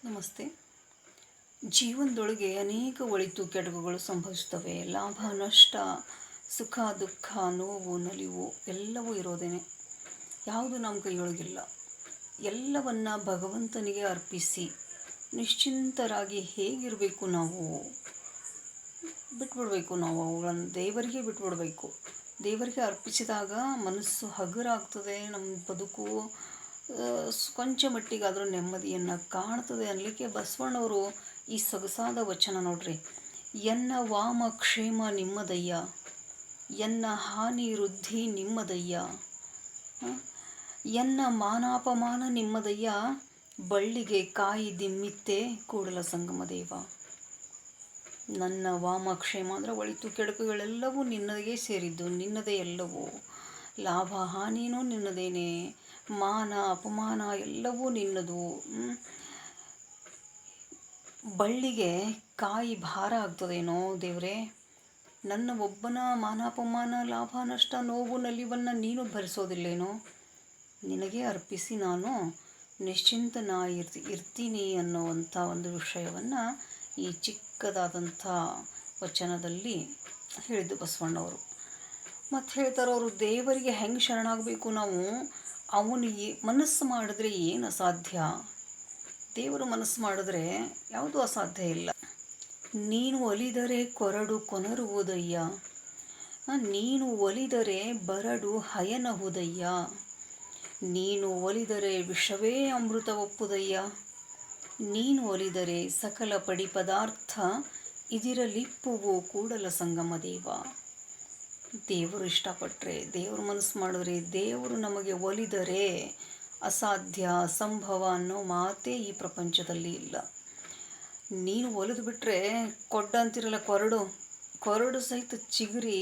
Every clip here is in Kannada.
ನಮಸ್ತೆ. ಜೀವನದೊಳಗೆ ಅನೇಕ ಒಳಿತು ಕೆಡುಕುಗಳು ಸಂಭವಿಸ್ತವೆ. ಲಾಭ ನಷ್ಟ, ಸುಖ ದುಃಖ, ನೋವು ನಲಿವು ಎಲ್ಲವೂ ಇರೋದೇನೆ. ಯಾವುದು ನಮ್ಮ ಕೈಯೊಳಗಿಲ್ಲ. ಎಲ್ಲವನ್ನ ಭಗವಂತನಿಗೆ ಅರ್ಪಿಸಿ ನಿಶ್ಚಿಂತರಾಗಿ ಹೇಗಿರಬೇಕು ನಾವು ಬಿಟ್ಬಿಡ್ಬೇಕು. ನಾವು ಅವುಗಳನ್ನು ದೇವರಿಗೆ ಬಿಟ್ಬಿಡ್ಬೇಕು. ದೇವರಿಗೆ ಅರ್ಪಿಸಿದಾಗ ಮನಸ್ಸು ಹಗುರಾಗ್ತದೆ. ನಮ್ಮ ಬದುಕು ಕೊಂಚ ಮಟ್ಟಿಗಾದರೂ ನೆಮ್ಮದಿಯನ್ನು ಕಾಣ್ತದೆ ಅನ್ನಲಿಕ್ಕೆ ಬಸವಣ್ಣವರು ಈ ಸೊಗಸಾದ ವಚನ ನೋಡ್ರಿ. ಎನ್ನ ವಾಮ ಕ್ಷೇಮ ನಿಮ್ಮದಯ್ಯ, ಎನ್ನ ಹಾನಿ ವೃದ್ಧಿ ನಿಮ್ಮದಯ್ಯ, ಎನ್ನ ಮಾನಾಪಮಾನ ನಿಮ್ಮದಯ್ಯ, ಬಳ್ಳಿಗೆ ಕಾಯಿ ದಿಮ್ಮಿತ್ತೆ ಕೂಡಲ ಸಂಗಮ ದೇವ. ನನ್ನ ವಾಮಕ್ಷೇಮ ಅಂದರೆ ಒಳಿತು ಕೆಡುಕುಗಳೆಲ್ಲವೂ ನಿನ್ನದೇ ಸೇರಿದ್ದು, ನಿನ್ನದೇ ಎಲ್ಲವೂ. ಲಾಭ ಹಾನಿನೂ ನಿನ್ನದೇನೆ, ಮಾನ ಅಪಮಾನ ಎಲ್ಲವೂ ನಿನ್ನದು. ಬಳ್ಳಿಗೆ ಕಾಯಿ ಭಾರ ಆಗ್ತದೇನೋ ದೇವರೇ, ನನ್ನ ಒಬ್ಬನ ಮಾನಾಪಮಾನ ಲಾಭ ನಷ್ಟ ನೋವು ನಲಿವನ್ನು ನೀನು ಭರಿಸೋದಿಲ್ಲೇನೋ. ನಿನಗೆ ಅರ್ಪಿಸಿ ನಾನು ಇರ್ತೀನಿ ಅನ್ನುವಂಥ ಒಂದು ವಿಷಯವನ್ನು ಈ ಚಿಕ್ಕದಾದಂಥ ವಚನದಲ್ಲಿ ಹೇಳಿದ್ದು ಬಸವಣ್ಣವರು. ಮತ್ತು ಹೇಳ್ತಾರೆ ಅವರು, ದೇವರಿಗೆ ಹೆಂಗೆ ಶರಣಾಗಬೇಕು ನಾವು. ಅವನಿಗೆ ಮನಸ್ಸು ಮಾಡಿದ್ರೆ ಏನು ಅಸಾಧ್ಯ. ದೇವರು ಮನಸ್ಸು ಮಾಡಿದ್ರೆ ಯಾವುದೂ ಅಸಾಧ್ಯ ಇಲ್ಲ. ನೀನು ಒಲಿದರೆ ಕೊರಡು ಕೊನರುವುದಯ್ಯ, ನೀನು ಒಲಿದರೆ ಬರಡು ಹಯನಹುದಯ್ಯ, ನೀನು ಒಲಿದರೆ ವಿಷವೇ ಅಮೃತ ಒಪ್ಪುದಯ್ಯ, ನೀನು ಒಲಿದರೆ ಸಕಲ ಪಡಿ ಪದಾರ್ಥ ಇದಿರಲಿಪ್ಪುವು ಕೂಡಲ ಸಂಗಮ ದೇವ. ದೇವರು ಇಷ್ಟಪಟ್ಟರೆ, ದೇವರು ಮನಸ್ಸು ಮಾಡಿದ್ರೆ, ದೇವರು ನಮಗೆ ಒಲಿದರೆ ಅಸಾಧ್ಯ ಅಸಂಭವ ಅನ್ನೋ ಮಾತೇ ಈ ಪ್ರಪಂಚದಲ್ಲಿ ಇಲ್ಲ. ನೀನು ಒಲಿದು ಬಿಟ್ಟರೆ ಕೊಡ್ಡ ಅಂತಿರಲ್ಲ, ಕೊರಡು ಸಹಿತ ಚಿಗುರಿ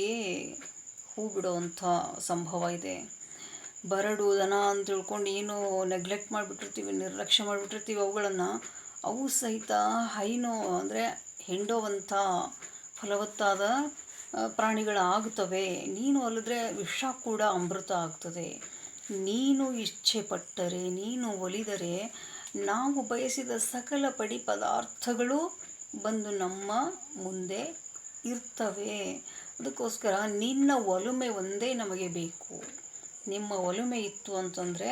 ಹೂ ಬಿಡೋವಂಥ ಸಂಭವ ಇದೆ. ಬರಡು ದನ ಅಂತ ತಿಳ್ಕೊಂಡು ಏನು ನೆಗ್ಲೆಕ್ಟ್ ಮಾಡಿಬಿಟ್ಟಿರ್ತೀವಿ, ನಿರ್ಲಕ್ಷ್ಯ ಮಾಡಿಬಿಟ್ಟಿರ್ತೀವಿ ಅವುಗಳನ್ನು, ಅವು ಸಹಿತ ಹೈನೋ ಅಂದರೆ ಹಿಂಡೋವಂಥ ಫಲವತ್ತಾದ ಪ್ರಾಣಿಗಳಾಗುತ್ತವೆ. ನೀನು ಒಲಿದ್ರೆ ವಿಷ ಕೂಡ ಅಮೃತ ಆಗ್ತದೆ. ನೀನು ಇಚ್ಛೆ ಪಟ್ಟರೆ, ನೀನು ಒಲಿದರೆ ನಾವು ಬಯಸಿದ ಸಕಲ ಪಡಿ ಪದಾರ್ಥಗಳು ಬಂದು ನಮ್ಮ ಮುಂದೆ ಇರ್ತವೆ. ಅದಕ್ಕೋಸ್ಕರ ನಿನ್ನ ಒಲುಮೆ ಒಂದೇ ನಮಗೆ ಬೇಕು. ನಿಮ್ಮ ಒಲುಮೆ ಇತ್ತು ಅಂತಂದರೆ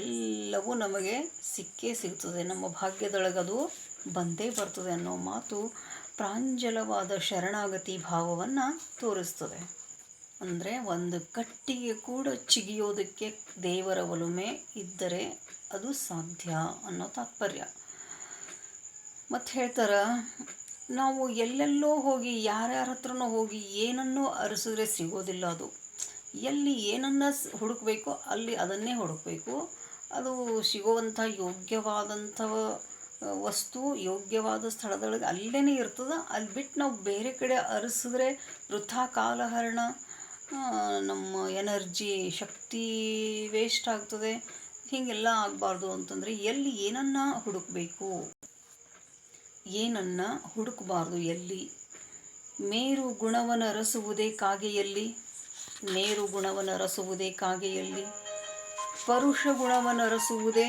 ಎಲ್ಲವೂ ನಮಗೆ ಸಿಕ್ಕೇ ಸಿಗ್ತದೆ. ನಮ್ಮ ಭಾಗ್ಯದೊಳಗದು ಬಂದೇ ಬರ್ತದೆ ಅನ್ನೋ ಮಾತು ಪ್ರಾಂಜಲವಾದ ಶರಣಾಗತಿ ಭಾವವನ್ನು ತೋರಿಸ್ತದೆ. ಅಂದರೆ ಒಂದು ಕಟ್ಟಿಗೆ ಕೂಡ ಚಿಗಿಯೋದಕ್ಕೆ ದೇವರ ಒಲುಮೆ ಇದ್ದರೆ ಅದು ಸಾಧ್ಯ ಅನ್ನೋ ತಾತ್ಪರ್ಯ. ಮತ್ತು ಹೇಳ್ತಾರೆ, ನಾವು ಎಲ್ಲೆಲ್ಲೋ ಹೋಗಿ ಯಾರ್ಯಾರ ಹತ್ರನೋ ಹೋಗಿ ಏನನ್ನೋ ಅರಸಿದ್ರೆ ಸಿಗೋದಿಲ್ಲ. ಅದು ಎಲ್ಲಿ ಏನನ್ನು ಹುಡುಕಬೇಕೋ ಅಲ್ಲಿ ಅದನ್ನೇ ಹುಡುಕಬೇಕು. ಅದು ಸಿಗುವಂಥ ಯೋಗ್ಯವಾದಂಥ ವಸ್ತು ಯೋಗ್ಯವಾದ ಸ್ಥಳದೊಳಗೆ ಅಲ್ಲೇ ಇರ್ತದೆ. ಅಲ್ಲಿ ಬಿಟ್ಟು ನಾವು ಬೇರೆ ಕಡೆ ಅರಸಿದ್ರೆ ವೃಥಾ ಕಾಲಹರಣ, ನಮ್ಮ ಎನರ್ಜಿ ಶಕ್ತಿ ವೇಸ್ಟ್ ಆಗ್ತದೆ. ಹೀಗೆಲ್ಲ ಆಗಬಾರ್ದು ಅಂತಂದರೆ ಎಲ್ಲಿ ಏನನ್ನು ಹುಡುಕಬೇಕು, ಏನನ್ನು ಹುಡುಕಬಾರ್ದು. ಎಲ್ಲಿ ಮೇರು ಗುಣವನ್ನು ಅರಸುವುದೇ ಕಾಗೆಯಲ್ಲಿ, ಮೇರು ಗುಣವನ್ನು ಅರಸುವುದೇ ಕಾಗೆಯಲ್ಲಿ, ಪರುಷ ಗುಣವನ್ನು ಅರಸುವುದೇ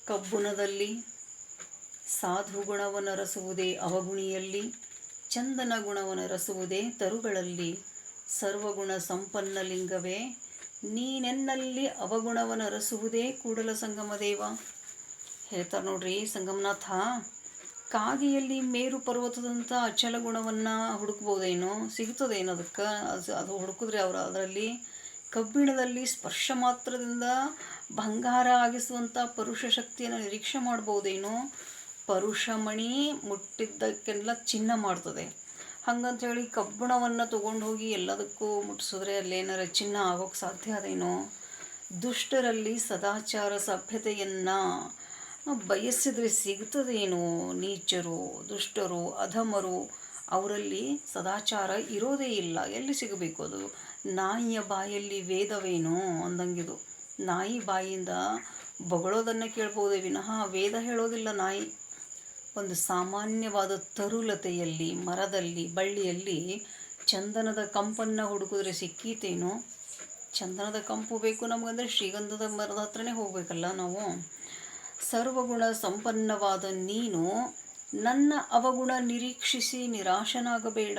ಕಬ್ಬುಣದಲ್ಲಿ, ಸಾಧು ಗುಣವನ್ನು ಅರಸುವುದೇ ಅವಗುಣಿಯಲ್ಲಿ, ಚಂದನ ಗುಣವನ್ನು ಅರಸುವುದೇ ತರುಗಳಲ್ಲಿ, ಸರ್ವಗುಣ ಸಂಪನ್ನ ಲಿಂಗವೇ ನೀನೆನ್ನಲ್ಲಿ ಅವಗುಣವನ್ನು ಅರಸುವುದೇ ಕೂಡಲ ಸಂಗಮ ದೇವ. ಹೇಳ್ತಾರೆ ನೋಡ್ರಿ ಸಂಗಮನಾಥ, ಕಾಗೆಯಲ್ಲಿ ಮೇರು ಪರ್ವತದಂಥ ಅಚಲ ಗುಣವನ್ನು ಹುಡುಕ್ಬೋದೇನೋ, ಸಿಗ್ತದೇನೋ ಅದಕ್ಕೆ. ಅದು ಹುಡುಕಿದ್ರೆ ಅದರಲ್ಲಿ ಕಬ್ಬಿಣದಲ್ಲಿ ಸ್ಪರ್ಶ ಮಾತ್ರದಿಂದ ಬಂಗಾರ ಆಗಿಸುವಂಥ ಪರುಷ ಶಕ್ತಿಯನ್ನು ನಿರೀಕ್ಷೆ ಮಾಡ್ಬೋದೇನೋ. ಪರುಷಮಣಿ ಮುಟ್ಟಿದ್ದಕ್ಕೆಲ್ಲ ಚಿನ್ನ ಮಾಡ್ತದೆ. ಹಾಗಂತೇಳಿ ಕಬ್ಬಿಣವನ್ನು ತೊಗೊಂಡು ಹೋಗಿ ಎಲ್ಲದಕ್ಕೂ ಮುಟ್ಟಿಸಿದ್ರೆ ಅಲ್ಲೇನಾರ ಚಿನ್ನ ಆಗೋಕ್ಕೆ ಸಾಧ್ಯ ಅದೇನೋ. ದುಷ್ಟರಲ್ಲಿ ಸದಾಚಾರ ಸಭ್ಯತೆಯನ್ನು ಬಯಸಿದರೆ ಸಿಗ್ತದೇನೋ. ನೀಚರು ದುಷ್ಟರು ಅಧಮರು ಅವರಲ್ಲಿ ಸದಾಚಾರ ಇರೋದೇ ಇಲ್ಲ. ಎಲ್ಲಿ ಸಿಗಬೇಕು ಅದು? ನಾಯಿಯ ಬಾಯಲ್ಲಿ ವೇದವೇನೋ ಅಂದಂಗಿದು. ನಾಯಿ ಬಾಯಿಯಿಂದ ಬೊಗಳೋದನ್ನು ಕೇಳ್ಬೋದೇ ವಿನಃ ವೇದ ಹೇಳೋದಿಲ್ಲ ನಾಯಿ. ಒಂದು ಸಾಮಾನ್ಯವಾದ ತರುಲತೆಯಲ್ಲಿ, ಮರದಲ್ಲಿ, ಬಳ್ಳಿಯಲ್ಲಿ ಚಂದನದ ಕಂಪನ್ನು ಹುಡುಕಿದ್ರೆ ಸಿಕ್ಕೀತೇನೋ. ಚಂದನದ ಕಂಪು ಬೇಕು ನಮಗಂದರೆ ಶ್ರೀಗಂಧದ ಮರದ ಹತ್ರನೇ ಹೋಗಬೇಕಲ್ಲ ನಾವು. ಸರ್ವಗುಣ ಸಂಪನ್ನವಾದ ನೀನು ನನ್ನ ಅವಗುಣ ನಿರೀಕ್ಷಿಸಿ ನಿರಾಶನಾಗಬೇಡ.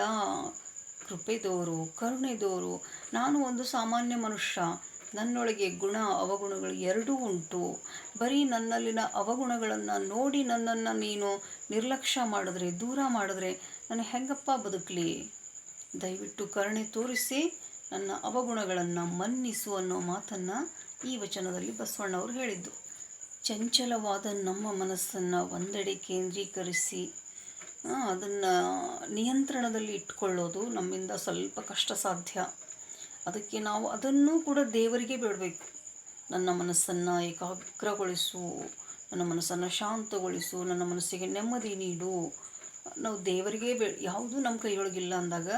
ಕೃಪೆ ತೋರು, ಕರುಣೆ ತೋರು. ನಾನು ಒಂದು ಸಾಮಾನ್ಯ ಮನುಷ್ಯ. ನನ್ನೊಳಗೆ ಗುಣ ಅವಗುಣಗಳು ಎರಡೂ ಉಂಟು. ಬರೀ ನನ್ನಲ್ಲಿನ ಅವಗುಣಗಳನ್ನು ನೋಡಿ ನನ್ನನ್ನು ನೀನು ನಿರ್ಲಕ್ಷ್ಯ ಮಾಡಿದ್ರೆ, ದೂರ ಮಾಡಿದ್ರೆ ನಾನು ಹೆಂಗಪ್ಪ ಬದುಕಲಿ? ದಯವಿಟ್ಟು ಕರುಣೆ ತೋರಿಸಿ ನನ್ನ ಅವಗುಣಗಳನ್ನು ಮನ್ನಿಸು ಅನ್ನೋ ಮಾತನ್ನು ಈ ವಚನದಲ್ಲಿ ಬಸವಣ್ಣವರು ಹೇಳಿದ್ದು. ಚಂಚಲವಾದ ನಮ್ಮ ಮನಸ್ಸನ್ನು ಒಂದೆಡೆ ಕೇಂದ್ರೀಕರಿಸಿ ಅದನ್ನು ನಿಯಂತ್ರಣದಲ್ಲಿ ಇಟ್ಕೊಳ್ಳೋದು ನಮ್ಮಿಂದ ಸ್ವಲ್ಪ ಕಷ್ಟ ಸಾಧ್ಯ. ಅದಕ್ಕೆ ನಾವು ಅದನ್ನೂ ಕೂಡ ದೇವರಿಗೆ ಬಿಡಬೇಕು. ನನ್ನ ಮನಸ್ಸನ್ನು ಏಕಾಗ್ರಗೊಳಿಸು, ನನ್ನ ಮನಸ್ಸನ್ನು ಶಾಂತಗೊಳಿಸು, ನನ್ನ ಮನಸ್ಸಿಗೆ ನೆಮ್ಮದಿ ನೀಡು. ನಾವು ದೇವರಿಗೆ ಯಾವುದೂ ನಮ್ಮ ಕೈಯೊಳಗಿಲ್ಲ ಅಂದಾಗ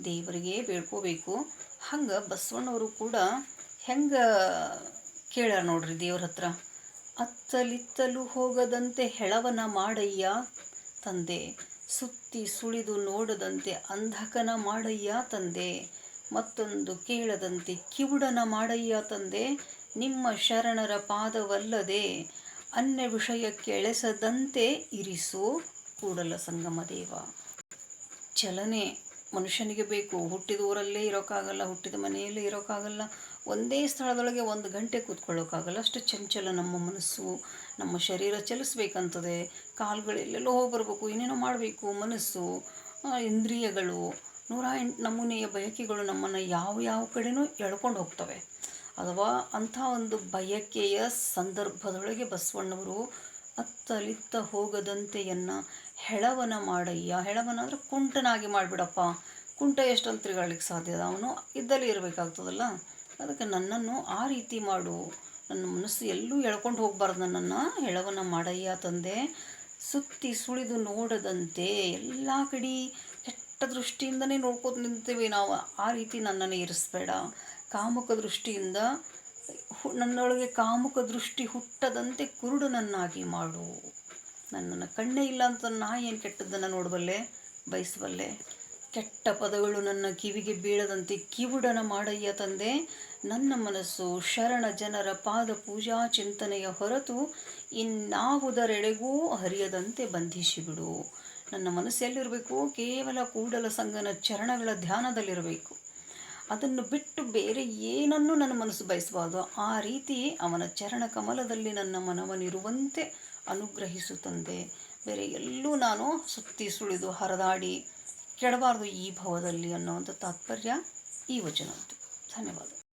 ದೇವರಿಗೆ ಬೇಡ್ಕೋಬೇಕು. ಹಂಗೆ ಬಸವಣ್ಣವರು ಕೂಡ ಹೆಂಗೆ ಕೇಳ್ಯಾರ ನೋಡ್ರಿ ದೇವ್ರ ಹತ್ರ. ಅತ್ತಲಿತ್ತಲು ಹೋಗದಂತೆ ಹೆಳವನ ಮಾಡಯ್ಯ ತಂದೆ, ಸುತ್ತಿ ಸುಳಿದು ನೋಡದಂತೆ ಅಂಧಕನ ಮಾಡಯ್ಯ ತಂದೆ, ಮತ್ತೊಂದು ಕೇಳದಂತೆ ಕಿವುಡನ ಮಾಡಯ್ಯ ತಂದೆ, ನಿಮ್ಮ ಶರಣರ ಪಾದವಲ್ಲದೆ ಅನ್ಯ ವಿಷಯಕ್ಕೆ ಎಳೆಸದಂತೆ ಇರಿಸು ಕೂಡಲ ಸಂಗಮ ದೇವ. ಚಲನೆ ಮನುಷ್ಯನಿಗೆ ಬೇಕು. ಹುಟ್ಟಿದ ಊರಲ್ಲೇ ಇರೋಕ್ಕಾಗಲ್ಲ, ಹುಟ್ಟಿದ ಮನೆಯಲ್ಲೇ ಇರೋಕ್ಕಾಗಲ್ಲ, ಒಂದೇ ಸ್ಥಳದೊಳಗೆ 1 ಗಂಟೆ ಕೂತ್ಕೊಳ್ಳೋಕ್ಕಾಗಲ್ಲ. ಅಷ್ಟು ಚಂಚಲ ನಮ್ಮ ಮನಸ್ಸು. ನಮ್ಮ ಶರೀರ ಚಲಿಸ್ಬೇಕಂತದೆ, ಕಾಲುಗಳೆಲ್ಲೆಲ್ಲೋ ಹೋಗಿ ಬರಬೇಕು, ಏನೇನೋ ಮಾಡಬೇಕು. ಮನಸ್ಸು, ಇಂದ್ರಿಯಗಳು, 108 ನಮೂನೆಯ ಬಯಕೆಗಳು ನಮ್ಮನ್ನು ಯಾವ ಕಡೆನೂ ಎಳ್ಕೊಂಡು ಹೋಗ್ತವೆ. ಅಥವಾ ಅಂಥ ಒಂದು ಬಯಕೆಯ ಸಂದರ್ಭದೊಳಗೆ ಬಸವಣ್ಣವರು ಅತ್ತಲಿತ್ತ ಹೋಗದಂತೆಯನ್ನು ಹೆಳವನ ಮಾಡಯ್ಯ. ಹೆಳವನ ಅಂದರೆ ಕುಂಟನಾಗಿ ಮಾಡಿಬಿಡಪ್ಪ. ಕುಂಟ ಎಷ್ಟಂತ ತಿರುಗಾಡ್ಲಿಕ್ಕೆ ಸಾಧ್ಯದ? ಅವನು ಇದ್ದಲ್ಲಿ ಇರಬೇಕಾಗ್ತದಲ್ಲ. ಅದಕ್ಕೆ ನನ್ನನ್ನು ಆ ರೀತಿ ಮಾಡು. ನನ್ನ ಮನಸ್ಸು ಎಲ್ಲೂ ಎಳ್ಕೊಂಡು ಹೋಗಬಾರ್ದು. ನನ್ನನ್ನು ಹೆಳವನ ಮಾಡಯ್ಯ ತಂದೆ. ಸುತ್ತಿ ಸುಳಿದು ನೋಡದಂತೆ, ಎಲ್ಲ ಕಡೆ ಕೆಟ್ಟ ದೃಷ್ಟಿಯಿಂದನೇ ನೋಡ್ಕೋತ ನಿಂತೀವಿ ನಾವು. ಆ ರೀತಿ ನನ್ನನ್ನು ಇರಿಸ್ಬೇಡ. ಕಾಮುಕ ದೃಷ್ಟಿಯಿಂದ ನನ್ನೊಳಗೆ ಕಾಮುಕ ದೃಷ್ಟಿ ಹುಟ್ಟದಂತೆ ಕುರುಡನನ್ನಾಗಿ ಮಾಡು. ನನ್ನನ್ನು ಕಣ್ಣೇ ಇಲ್ಲ ಅಂತ ನಾ ಏನು ಕೆಟ್ಟದ್ದನ್ನು ನೋಡಬಲ್ಲೆ, ಬಯಸಬಲ್ಲೆ? ಕೆಟ್ಟ ಪದಗಳು ನನ್ನ ಕಿವಿಗೆ ಬೀಳದಂತೆ ಕಿವುಡನ ಮಾಡಯ್ಯ ತಂದೆ. ನನ್ನ ಮನಸ್ಸು ಶರಣ ಜನರ ಪಾದ ಪೂಜಾ ಚಿಂತನೆಯ ಹೊರತು ಇನ್ನಾವುದರೆಡೆಗೂ ಹರಿಯದಂತೆ ಬಂಧಿಸಿಬಿಡು. ನನ್ನ ಮನಸ್ಸು ಎಲ್ಲಿರಬೇಕು? ಕೇವಲ ಕೂಡಲ ಸಂಗನ ಚರಣಗಳ ಧ್ಯಾನದಲ್ಲಿರಬೇಕು. ಅದನ್ನು ಬಿಟ್ಟು ಬೇರೆ ಏನನ್ನೂ ನನ್ನ ಮನಸ್ಸು ಬಯಸಬಾರ್ದು. ಆ ರೀತಿ ಅವನ ಚರಣ ಕಮಲದಲ್ಲಿ ನನ್ನ ಮನವನಿರುವಂತೆ ಅನುಗ್ರಹಿಸು ತಂದೆ. ಬೇರೆ ಎಲ್ಲೂ ನಾನು ಸುತ್ತಿ ಸುಳಿದು ಹರಿದಾಡಿ ಕೆಡಬಾರ್ದು ಈ ಭವದಲ್ಲಿ ಅನ್ನುವಂಥ ತಾತ್ಪರ್ಯ ಈ ವಚನದ್ದು. ಧನ್ಯವಾದ.